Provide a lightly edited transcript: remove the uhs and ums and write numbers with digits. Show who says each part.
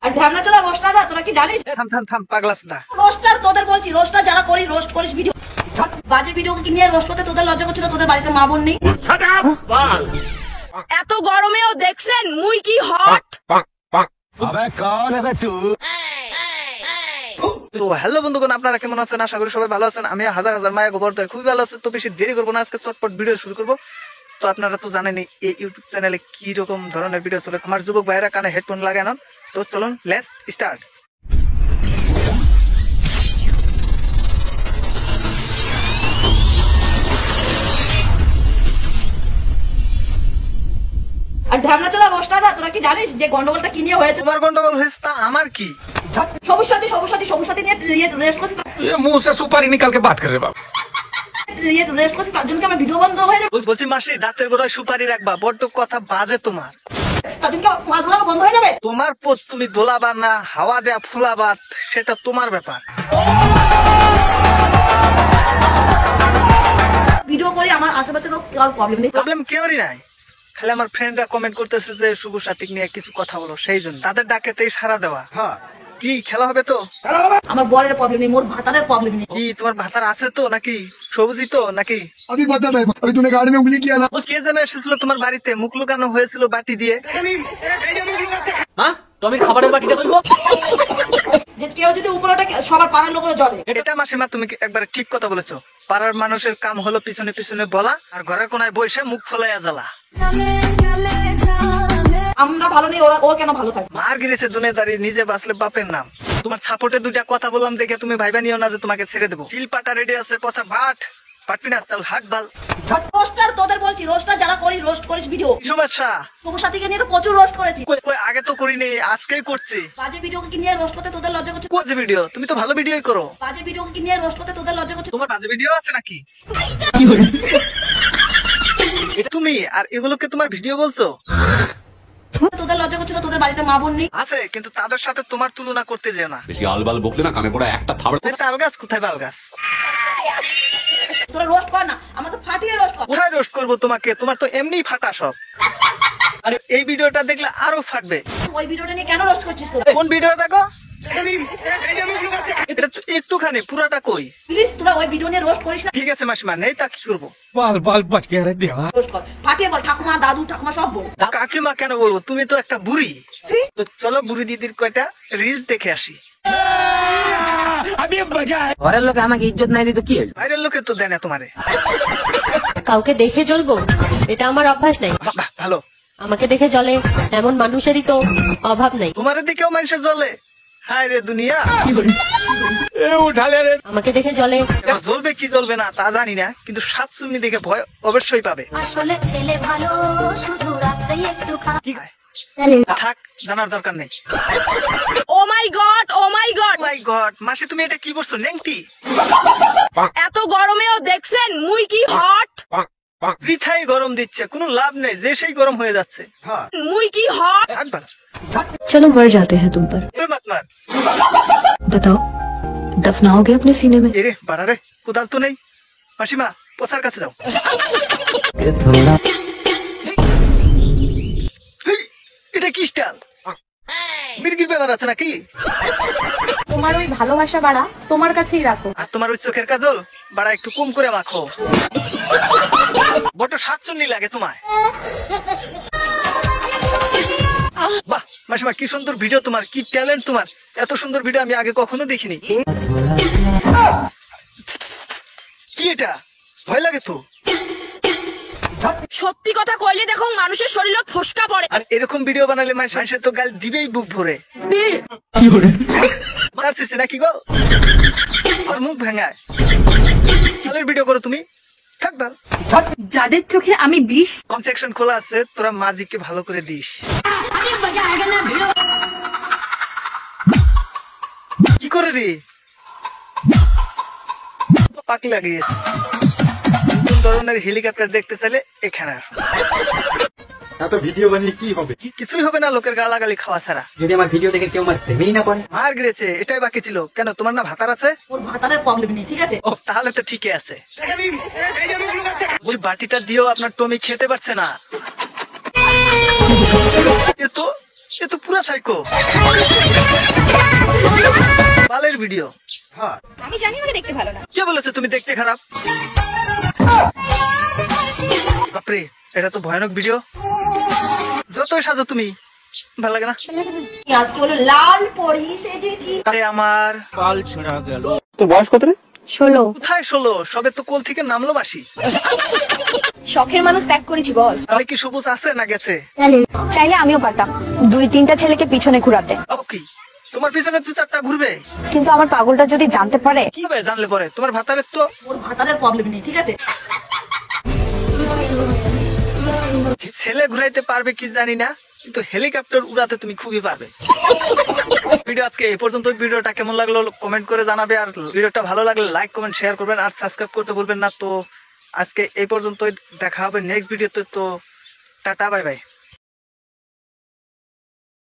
Speaker 1: আর ঢ্যামনা চলা রোস্টাররা তোরা কি জানিস?
Speaker 2: থাম থাম থাম পাগলা সুদা।
Speaker 1: রোস্টার তোদের বলছি, রোস্টার যারা করি রোস্ট করিস ভিডিও, বাজে ভিডিওকে নিয়ে রোস্ট করতে তোদের লজ্জা করছিল? তোদের বাড়িতে মা বোন নেই?
Speaker 3: এত গরমেও দেখছেন মুই কি হট।
Speaker 2: তো হ্যালো বন্ধুগণ, আপনারা কেমন আছেন? আশা করি সবাই ভালো আছেন। আমি হাজার হাজার মায়া গোবর্ধন খুবই ভালো আছে। তো বেশি দেরি করবো না, আজকে চটপট ভিডিও শুরু করবো। তো আপনারা তো জানেনই এই ইউটিউব চ্যানেলে কি রকম ধরনের ভিডিও চলে। আমার যুবক ভাইরা কানে হেডফোন লাগানো। তো চলুন লেটস স্টার্ট।
Speaker 1: আর ঢ্যামনা চলা রোস্টাররা তোরা কি জানিস যে গন্ডগোলটা কি নিয়ে হয়েছে?
Speaker 2: তোমার গন্ডগোল হয়েছে তা আমার কি?
Speaker 1: সবুজ সাথী নিয়ে রেস্ট করছি,
Speaker 4: मुंह से सुपारी निकाल के बात कर रहे बाप।
Speaker 1: রেস্ট করছি, তার জন্য কি আমার ভিডিও বন্ধ হয়ে যাবে?
Speaker 2: বলছি মাসি, দাঁতের গোড়ায় সুপারি রাখবা, বড্ড কথা বাজে তোমার।
Speaker 1: তার জন্য কি আমার মাছ ধরা বন্ধ হয়ে যাবে?
Speaker 2: তোমার পথ তুমি দোলাবা না হাওয়া দেয়া ফুলাবাত, সেটা তোমার ব্যাপার।
Speaker 1: ভিডিও করে আমার আশেপাশে কারোর প্রবলেম নেই।
Speaker 2: প্রবলেম কেউরই নাই, খালি আমার ফ্রেন্ডরা কমেন্ট করতেছে যে শুভ সাথীক নিয়ে কিছু কথা বলো, সেই জন্য তাদের ডাকেতেই সারা দেওয়া। কি খেলা হবে তো?
Speaker 1: আমার বরের প্রবলেম নেই, মোর ভাতারের প্রবলেম নেই।
Speaker 2: কি তোমার ভাতার আছে তো নাকি? সবুজই তো নাকি?
Speaker 5: अभी बता दे, अभी तूने गाड़ी में उंगली किया ना।
Speaker 2: কে যেন এসেছিল তোমার বাড়িতে, মুখ লুকানো হয়েছিল বাটি দিয়ে।
Speaker 4: তুমি খাবারের বাটিটা কইবো?
Speaker 1: যে কেউ যদি উপরটা সবার পাড়ার লোকের জলে।
Speaker 2: এটা মাসিমা তুমি একবারে ঠিক কথা বলেছো। পাড়ার মানুষের কাম হলো পিছনে পিছনে বলা, আর ঘরের কোনায় বসে মুখ ফলাইয়া জ্বালা।
Speaker 1: আমরা ভালো নেই, ও কেন ভালো থাকবে?
Speaker 2: মার গিরেছে দুনিয়াদারি, নিজে বাঁচলে বাপের নাম। তোমার সাপোর্টে দুইটা কথা বললাম দেখে তুমি ভাইবা নিও না যে তোমাকে ছেড়ে দেবো। ফিল পাটা রেডি আছে, পচা ভাট পাটবি না, চল হাট বাল।
Speaker 1: রোস্টার তোদের বলছি, রোস্টার যারা করি রোস্ট করিস ভিডিও।
Speaker 2: কি সমস্যা?
Speaker 1: সবুজ সাথীকে নিয়ে তো প্রচুর রোস্ট করেছি।
Speaker 2: কই কই, আগে তো করিনি, আজকেই করছি।
Speaker 1: বাজে ভিডিওকে নিয়ে রোস্ট করতে তোদের লজ্জা করছে?
Speaker 2: কোন ভিডিও? তুমি তো ভালো ভিডিওই করো।
Speaker 1: বাজে ভিডিওকে নিয়ে রোস্ট করতে তোদের লজ্জা করছে?
Speaker 2: তোমার বাজে ভিডিও আছে নাকি? এটা তুমি আর এগুলোকে তোমার ভিডিও বলছো?
Speaker 1: তোদের লজ্জা করছিল? তোদের বাড়িতে মা বোন নেই?
Speaker 2: আছে, কিন্তু তাদের সাথে তোমার তুলনা করতে যেও না।
Speaker 4: বেশি আলবাল বকলে না কানে পড়া একটা থাবড়।
Speaker 2: তাল গাছ কোথায়? বাল গাছ।
Speaker 1: তোরা রোস্ট কর না, আমাকে ফাটিয়ে রোস্ট কর।
Speaker 2: কোথায় রোস্ট করবো তোমাকে? তোমার তো এমনি ফাটা সব। আর এই ভিডিওটা দেখলে আরো ফাটবে।
Speaker 1: ওই ভিডিওটা নিয়ে কেন রোস্ট করছিস তোরা?
Speaker 2: কোন ভিডিওটা গো? এটা তো একটুখানি, পুরাটা কই?
Speaker 1: প্লিজ তোরা ওই ভিডিও নিয়ে রোস্ট করিস না।
Speaker 2: ঠিক আছে মাসিমা, নেই তা কি করবো?
Speaker 4: बाल बाल बच गया रे देवा।
Speaker 1: রোস্ট কর, ফাটিয়ে বল, ঠাকুমা দাদু ঠাকুমা সব বল।
Speaker 2: কাকিমা কেন বলবো? তুমি তো একটা বুড়ি। তো চলো বুড়ি দিদির কয়টা রিলস দেখে আসি।
Speaker 6: ঘরের লোক আমাকে ইজ্জত নাই দিত কি হলো?
Speaker 2: বাইরের লোকে তো দেয় না তোমারে।
Speaker 7: কাউকে দেখে চলবো, এটা আমার অভ্যাস নাই।
Speaker 2: বাহ, ভালো।
Speaker 7: আমাকে দেখে চলে এমন মানুষেরই তো অভাব নাই।
Speaker 2: তোমার দিকেও মানুষের জ্বলে? হায় রে দুনিয়া।
Speaker 7: আমাকে দেখে চলে।
Speaker 2: এবার জ্বলবে কি জ্বলবে না তা জানি না, কিন্তু সাত চুমনি দেখে ভয় অবশ্যই পাবে।
Speaker 8: আসলে ছেলে ভালো, শুধু রাত্রে একটু
Speaker 2: কি থাক, জানার দরকার নেই।
Speaker 3: ও মাই গড, ও মাই গড।
Speaker 2: মাই গড, মাসি তুমি এটা কি করছো? নেংটি।
Speaker 3: এত গরমেও দেখছেন মুই কি হট।
Speaker 2: বৃথাই গরম দিচ্ছে, কোনো লাভ নেই, যে সেই গরম হয়ে যাচ্ছে।
Speaker 3: মুই কি হট।
Speaker 2: একবার
Speaker 9: चलो मर जाते हैं तुम पर।
Speaker 2: মত মার।
Speaker 9: बताओ, दफनाओगे अपने सीने में?
Speaker 2: এরে বাড়া রে, কোদাল তো নেই। মাসিমা পোছার কাছে যাও। এটা কি স্টাইল? মির্গির ব্যাপার আছে নাকি?
Speaker 10: তোমার ওই ভালোবাসা বাড়া তোমার কাছেই রাখো।
Speaker 2: আর তোমার ওই চোখের কাজল বাড়া একটু কম করে মাখো। বড় সাতচন্নি লাগে তোমায়। বাহ মাসিমা, কি সুন্দর ভিডিও তোমার, কি ট্যালেন্ট তোমার। এত সুন্দর ভিডিও আমি আগে কখনো দেখিনি। কি এটা? ভয় লাগে তো।
Speaker 3: সত্যি কথা কইলে দেখো মানুষের শরীরে ফোসকা পড়ে।
Speaker 2: আর এরকম ভিডিও বানালে মানুষের তো গাল দিবেই বুক ভরে। মারছিস নাকি গো? আর মুখ ভাঙায়। চালের ভিডিও করো তুমি, থাকবা।
Speaker 10: যাদের চোখে আমি বিষ।
Speaker 2: কম সেকশন খোলা আছে, তোরা মাজিকে ভালো করে দিস। কি করে রে? পাকি লাগিয়েছে। নতুন ধরনের হেলিকপ্টার দেখতে চাইলে এখানে আসো।
Speaker 5: এত ভিডিও বানিয়ে কি হবে?
Speaker 2: কিছুই হবে না লোকের গালাগালি খাওয়া ছাড়া।
Speaker 6: যদি আমার ভিডিও দেখে কেউ আমার প্রেমেই না পড়ে।
Speaker 2: মার গিয়েছে, এটাই বাকি ছিল। কেন তোমার না ভাতার আছে?
Speaker 1: ওর ভাতারের প্রবলেম নেই, ঠিক আছে?
Speaker 2: ও তাহলে তো ঠিকই আছে। ওই বাটিটা দিয়েও আপনার টমি খেতে পারছে না। এ তো এ তো পুরা সাইকো। বালের ভিডিও।
Speaker 10: আমি জানি আমাকে দেখতে ভালো না।
Speaker 2: কে বলেছে তুমি দেখতে খারাপ? বাপরে, এটা তো ভয়ানক ভিডিও। যতই সাজো তুমি, ভালো লাগে না।
Speaker 1: আজকে হলো লাল পরি সেজেছি।
Speaker 2: আরে আমার বাল ছিঁড়া গেল। তোর বয়স কত রে?
Speaker 10: 16।
Speaker 2: কোথায় 16? সবে তো কোল থেকে নামলো বাসি।
Speaker 10: শখের মানুষ ত্যাগ করেছি বস।
Speaker 2: তাহলে কি সবুজ আছে না গেছে?
Speaker 10: চাইলে আমিও পারতাম 2-3টা ছেলেকে পিছনে ঘুরাতে,
Speaker 2: ওকে, তোমার পিছনে 2-4টা ঘুরবে।
Speaker 10: কিন্তু আমার পাগলটা যদি জানতে পারে।
Speaker 2: কি ভাই জানলে পরে? তোমার ভাতারের তো
Speaker 1: ওর ভাতারের প্রবলেম নেই, ঠিক আছে?
Speaker 2: ছেলে ঘুরাইতে পারবে কি জানি না, কিন্তু হেলিকপ্টার উড়াতে তুমি খুবই পারবে। ভিডিও আজকে এই পর্যন্ত। ভিডিওটা কেমন লাগলো কমেন্ট করে জানাবে, আর ভিডিওটা ভালো লাগলে লাইক কমেন্ট শেয়ার করবেন, আর সাবস্ক্রাইব করতে ভুলবেন না। তো আজকে এই পর্যন্তই, দেখা হবে নেক্সট ভিডিওতে। তো টাটা, বাই বাই।